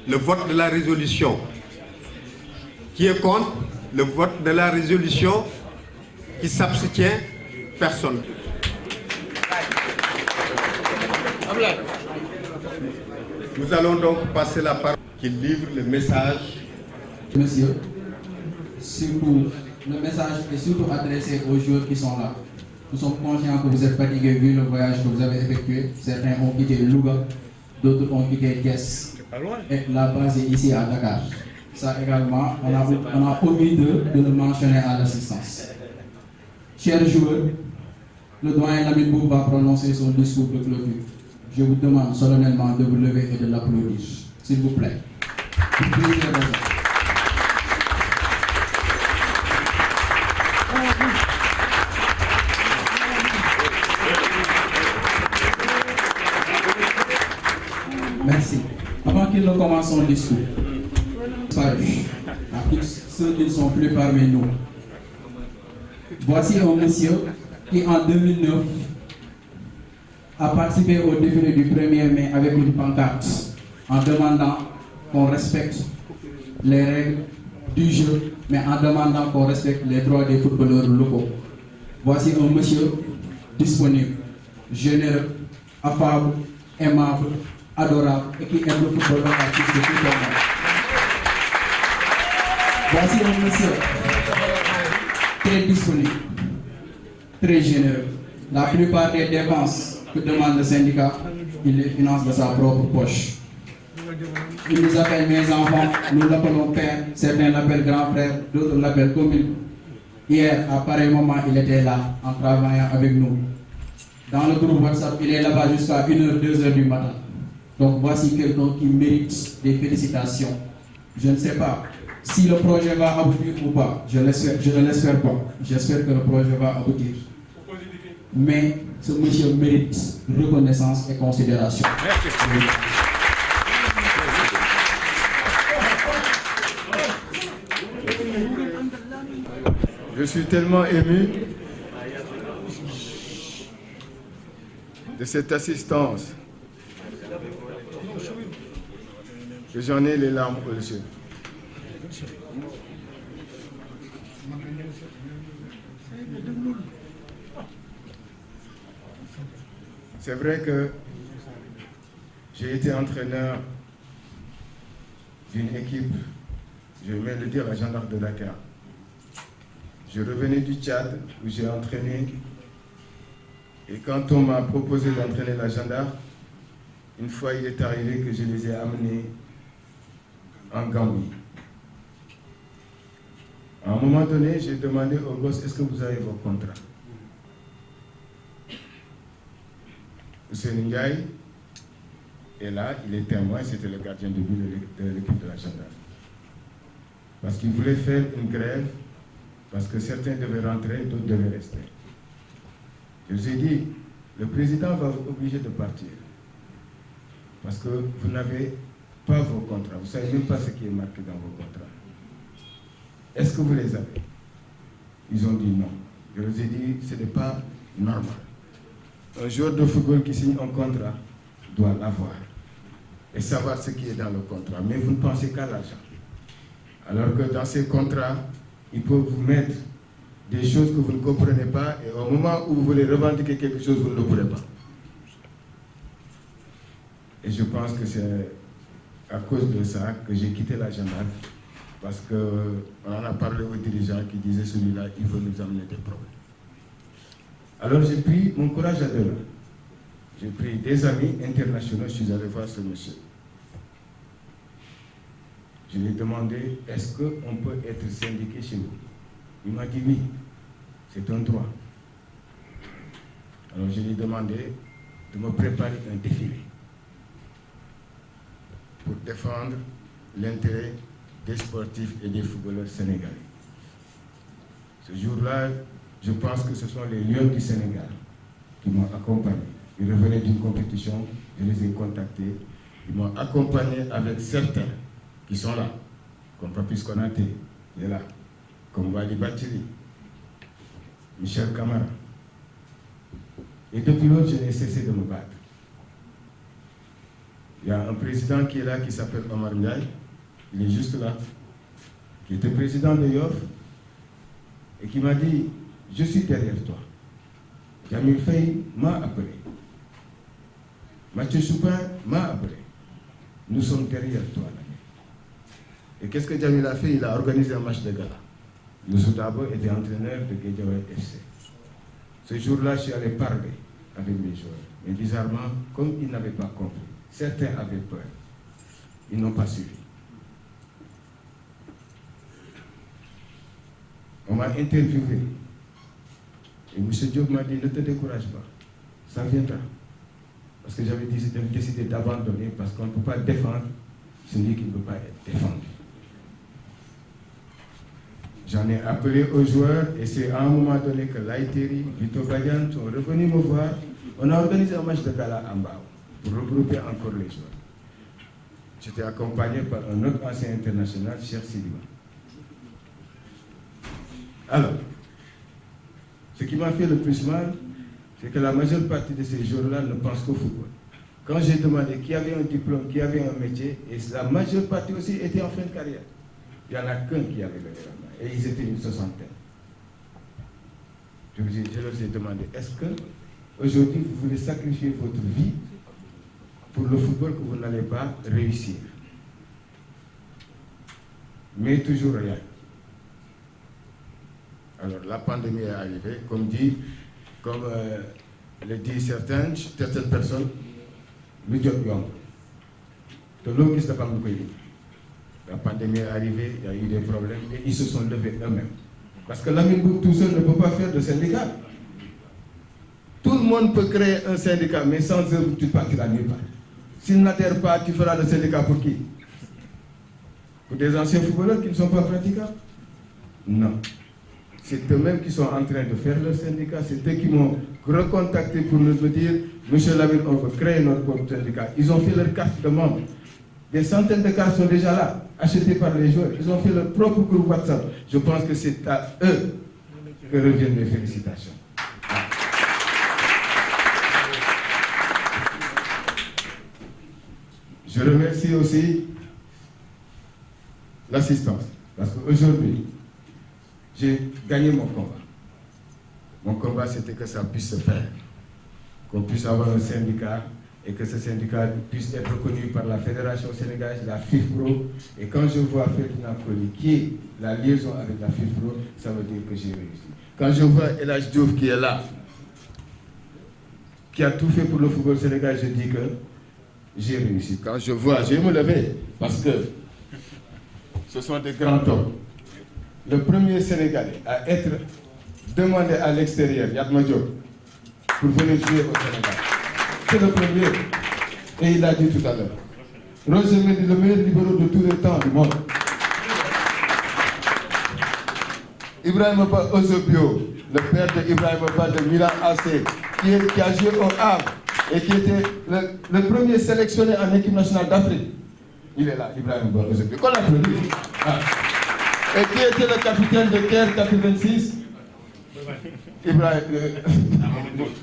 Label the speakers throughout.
Speaker 1: le vote de la résolution. Qui est contre le vote de la résolution? Qui s'abstient? Personne. Nous allons donc passer la parole qu'il livre le message.
Speaker 2: Monsieur, surtout, le message est surtout adressé aux joueurs qui sont là. Nous sommes conscients que vous êtes fatigués vu le voyage que vous avez effectué. Certains ont quitté Louga, d'autres ont quitté Thiès. Et la base est ici à Dakar. Ça également, on a omis de le mentionner à l'assistance. Chers joueurs, le doyen Lamine Boub va prononcer son discours de clôture. Je vous demande solennellement de vous lever et de l'applaudir. S'il vous plaît. Merci. Avant qu'il ne commence son discours, à ceux qui ne sont plus parmi nous, voici un monsieur qui en 2009 a participé au défilé du 1er mai avec une pancarte en demandant qu'on respecte les règles du jeu, mais en demandant qu'on respecte les droits des footballeurs locaux. Voici un monsieur disponible, généreux, affable, aimable, adorable et qui aime le football local plus que tout le monde. Voici un monsieur très disponible, très généreux. La plupart des dépenses que demande le syndicat, il les finance de sa propre poche. Il nous appelle mes enfants, nous l'appelons père, certains l'appellent grand frère, d'autres l'appellent commune. Hier, à pareil moment, il était là, en travaillant avec nous. Dans le groupe WhatsApp, il est là-bas jusqu'à 1h, 2h du matin. Donc voici quelqu'un qui mérite des félicitations. Je ne sais pas si le projet va aboutir ou pas. Je ne l'espère pas. J'espère que le projet va aboutir. Mais ce monsieur mérite reconnaissance et considération. Merci.
Speaker 3: Je suis tellement ému de cette assistance que j'en ai les larmes aux yeux. C'est vrai que j'ai été entraîneur d'une équipe, je vais le dire, la Jeanne d'Arc de Dakar. Je revenais du Tchad où j'ai entraîné, et quand on m'a proposé d'entraîner la Jeanne d'Arc, une fois il est arrivé que je les ai amenés en Gambie. À un moment donné, j'ai demandé aux gosses, est-ce que vous avez vos contrats? Ousseynou Ndiaye est là, il est témoin, c'était le gardien de but de l'équipe de la Jeanne d'Arc. Parce qu'il voulait faire une grève, parce que certains devaient rentrer, d'autres devaient rester. Je vous ai dit, le président va vous obliger de partir. Parce que vous n'avez pas vos contrats. Vous ne savez même pas ce qui est marqué dans vos contrats. Est-ce que vous les avez? Ils ont dit non. Je vous ai dit, ce n'est pas normal. Un joueur de football qui signe un contrat doit l'avoir et savoir ce qui est dans le contrat. Mais vous ne pensez qu'à l'argent. Alors que dans ces contrats, il peut vous mettre des choses que vous ne comprenez pas et au moment où vous voulez revendiquer quelque chose, vous ne le pourrez pas. Et je pense que c'est à cause de ça que j'ai quitté la Jeanne d'Arc, parce qu'on en a parlé aux dirigeants qui disaient celui-là, il veut nous amener des problèmes. Alors j'ai pris mon courage à deux mains. J'ai pris des amis internationaux, je suis allé voir ce monsieur. Je lui ai demandé, est-ce qu'on peut être syndiqué chez vous? Il m'a dit oui, c'est un droit. Alors je lui ai demandé de me préparer un défilé pour défendre l'intérêt des sportifs et des footballeurs sénégalais. Ce jour-là, je pense que ce sont les Lions du Sénégal qui m'ont accompagné. Ils revenaient d'une compétition, je les ai contactés. Ils m'ont accompagné avec certains qui sont là, comme Papis Konaté, qui est là, comme Wali Batili, Michel Camara. Et depuis lors, je n'ai cessé de me battre. Il y a un président qui est là, qui s'appelle Omar Ndiaye, il est juste là, qui était président de Yoff, et qui m'a dit, je suis derrière toi. Jamil Faye m'a appelé. Mathieu Choupin m'a appelé. Nous sommes derrière toi. Et qu'est-ce que Jamil a fait? Il a organisé un match de gala. Youssou Dabo était entraîneur de Guédiawaye FC. Ce jour-là, je suis allé parler avec mes joueurs. Mais bizarrement, comme ils n'avaient pas compris, certains avaient peur. Ils n'ont pas suivi. On m'a interviewé. Et M. Diop m'a dit, ne te décourage pas. Ça viendra. Parce que j'avais décidé d'abandonner parce qu'on ne peut pas défendre celui qui ne peut pas être défendu. J'en ai appelé aux joueurs et c'est à un moment donné que Laïteri, Vito Badian sont revenus me voir. On a organisé un match de gala en bas pour regrouper encore les joueurs. J'étais accompagné par un autre ancien international, Cheikh Sidima. Alors, ce qui m'a fait le plus mal, c'est que la majeure partie de ces joueurs-là ne pensent qu'au football. Quand j'ai demandé qui avait un diplôme, qui avait un métier, et la majeure partie aussi était en fin de carrière. Il n'y en a qu'un qui avait le développement. Et ils étaient une soixantaine. Je leur ai demandé, est-ce que aujourd'hui vous voulez sacrifier votre vie pour le football que vous n'allez pas réussir? Mais toujours rien. Alors la pandémie est arrivée, comme le disent certaines personnes, le job yomb. La pandémie est arrivée, il y a eu des problèmes et ils se sont levés eux-mêmes. Parce que Lamine Boub tout seul ne peut pas faire de syndicat. Tout le monde peut créer un syndicat, mais sans eux, tu partiras nulle part. S'ils n'adhèrent pas, tu feras le syndicat pour qui? Pour des anciens footballeurs qui ne sont pas praticables? Non. C'est eux-mêmes qui sont en train de faire leur syndicat. C'est eux qui m'ont recontacté pour me dire, Monsieur Lamine, on veut créer notre propre syndicat. Ils ont fait leur carte de membres. Des centaines de cartes sont déjà là, achetées par les joueurs. Ils ont fait leur propre groupe WhatsApp. Je pense que c'est à eux que reviennent mes félicitations. Je remercie aussi l'assistance. Parce qu'aujourd'hui, j'ai gagné mon combat. Mon combat, c'était que ça puisse se faire. Qu'on puisse avoir un syndicat et que ce syndicat puisse être reconnu par la Fédération sénégalaise, la FIFPro. Et quand je vois Ferdinand Coly, qui est la liaison avec la FIFPro, ça veut dire que j'ai réussi. Quand je vois El Hadj Diouf qui est là, qui a tout fait pour le football sénégalais, je dis que j'ai réussi. Quand je vois, je vais me lever, parce que ce sont des grands hommes. Le premier Sénégalais à être demandé à l'extérieur, Yatma Diop, pour venir jouer au Sénégal. C'est le premier. Et il l'a dit tout à l'heure. Roger Mendy, le meilleur libéro de tous les temps du monde. Ibrahima Ba Ozobio, le père de Ibrahima Ba de Milan AC, qui a joué au Havre et qui était le premier sélectionné en équipe nationale d'Afrique. Il est là, Ibrahima Ba Ozobio. Qu'on l'applaudit. Et qui était le capitaine de Caire 86? Ibrahim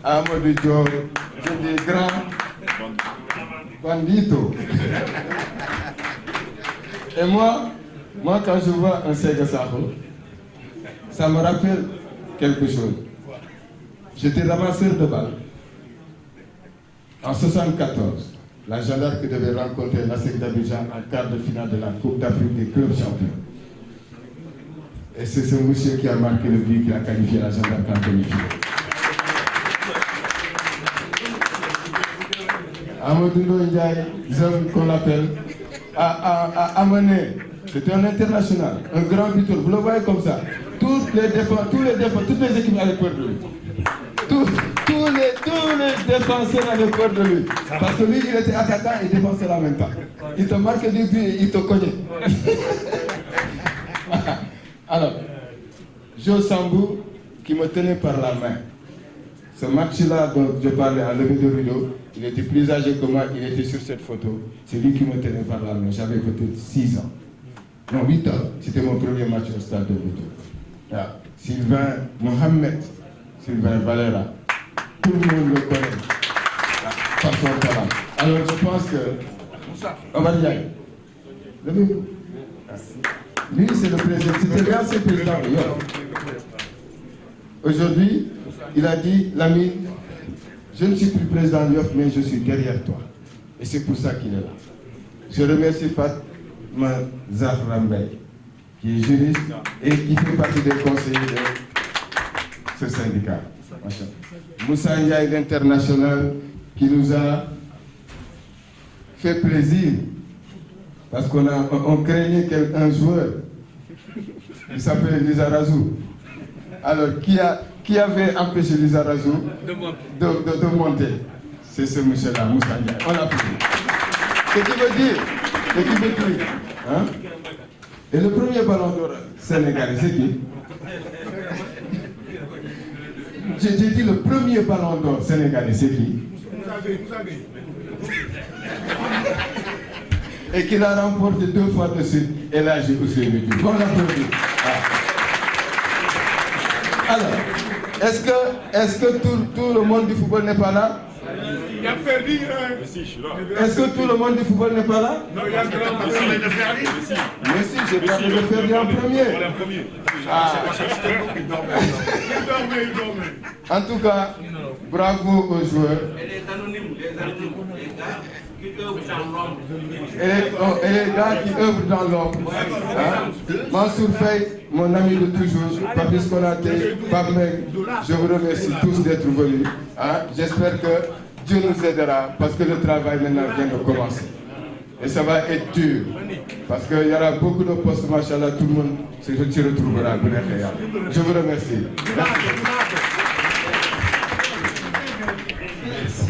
Speaker 3: Amadou Diop, des grands banditos. Et moi, quand je vois un Sega Sakho, ça me rappelle quelque chose. J'étais ramasseur de balles. En 1974, la gendarme qui devait rencontrer la SEC d'Abidjan en quart de finale de la Coupe d'Afrique des clubs champions. Et c'est ce monsieur qui a marqué le but qui a qualifié la gendarme en demi-finale. Amadou Ndiaye, qu'on l'appelle, a amené, c'était un international, un grand buteur, vous le voyez comme ça. Toutes les équipes avaient peur de lui. Tous les défenseurs avaient peur de lui. Parce que lui, il était attaquant et défenseur en même temps. Il te marquait du but et il te cognait. Alors, Joe Sambou qui me tenait par la main. Ce match-là dont je parlais à lever de rideau, il était plus âgé que moi, il était sur cette photo. C'est lui qui me tenait par la main. J'avais peut-être 6 ans. Non, 8 ans. C'était mon premier match au stade de Routo. Sylvain Mohamed, Sylvain Valera, tout le monde le connaît par son talent. Alors je pense que Omar Diagne. Levez-vous. Lui, c'est le président, c'était l'ancien président de Yoff. Aujourd'hui, il a dit, Lamine, je ne suis plus président de Yoff, mais je suis derrière toi. Et c'est pour ça qu'il est là. Je remercie Fatma Zahra Mbaye, qui est juriste et qui fait partie des conseillers de ce syndicat. Moussa Ndiaye, l'international, qui nous a fait plaisir, parce qu'on craignait un joueur, il s'appelle Lizarazu. Alors, qui avait empêché Lizarazu de monter? C'est ce monsieur-là, Moussa Ndiaye. On l'applaudit. Ce qui veut dire, hein? Et le premier ballon d'or sénégalais, c'est qui? J'ai dit le premier ballon d'or sénégalais, c'est qui? Et qu'il a remporté 2 fois de suite. Et là, j'ai aussi vécu. Bon applaudit. Alors, est-ce que tout le monde du football n'est pas là?
Speaker 4: Il y a Ferdi.
Speaker 3: Est-ce que tout le monde du football n'est pas là?
Speaker 4: Non, il y a Ferdi.
Speaker 3: Mais si, j'ai parlé de Ferdi en premier. Ah.
Speaker 4: Il dormait.
Speaker 3: En tout cas, bravo aux joueurs. Et les gars qui œuvrent dans l'ombre. Mansour Faye, mon ami de toujours, Papis Konaté, Pape Meg, je vous remercie tous d'être venus. J'espère que Dieu nous aidera parce que le travail maintenant vient de commencer. Et ça va être dur. Parce qu'il y aura beaucoup de postes, machallah, tout le monde se retrouvera. Je vous remercie.
Speaker 1: Merci.